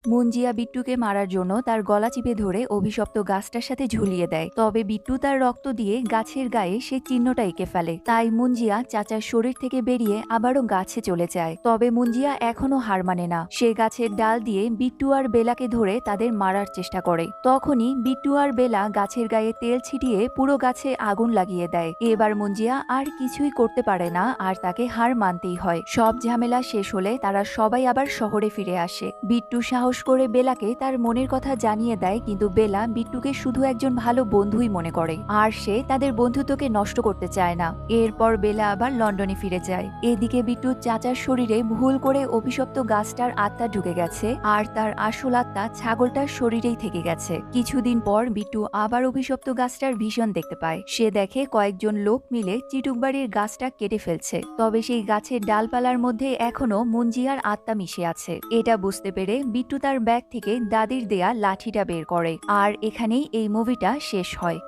মুঞ্জিয়া বিট্টুকে মারার জন্য তার গলা চিপে ধরে অভিশপ্ত গাছটার সাথে ঝুলিয়ে দেয়। তবে বিট্টু তার রক্ত দিয়ে গাছের গায়ে সে চিহ্নটা এঁকে ফেলে। তাই মুঞ্জিয়া চাচার শরীর থেকে বেরিয়ে আবারও গাছে চলে যায়। তবে মুঞ্জিয়া এখনো হার মানে না। সে গাছের ডাল দিয়ে বিট্টু আর বেলাকে ধরে তাদের মারার চেষ্টা করে। তখনই বিট্টু আর বেলা গাছের গায়ে তেল ছিটিয়ে পুরো গাছে আগুন লাগিয়ে দেয়। এবার মুঞ্জিয়া আর কিছুই করতে পারে না, আর তাকে হার মানতেই হয়। সব ঝামেলা শেষ হলে তারা সবাই আবার শহরে ফিরে আসে। বিট্টু সাহস করে বেলাকে তার মনের কথা জানিয়ে দেয়, কিন্তু বেলা বিট্টুকে শুধু একজন ভালো বন্ধুই মনে করে, আর সে তাদের বন্ধুত্বকে নষ্ট করতে চায় না। এরপর বেলা আবার লন্ডনে ফিরে যায়। এদিকে বিট্টুর চাচার শরীরে ভুল করে অভিশপ্ত গাছটার আত্মা ঢুকে গেছে, আর তার আসল আত্মা ছাগলটার শরীরেই থেকে গেছে। কিছুদিন পর বিট্টু আবার অভিশপ্ত গাছটার ভীষণ দেখতে পায়। সে দেখে কয়েকজন লোক মিলে চিটুকবাড়ির গাছটা কেটে ফেলছে। তবে সেই গাছের ডালপালার মধ্যে এখনো মুঞ্জিয়ার আত্মা মিশে আছে। এটা বুঝতে পেরে বিট্টু তার ব্যাগ থেকে দাদির দেয়া লাঠিটা বের করে। আর এখানেই এই মুভিটা শেষ হয়।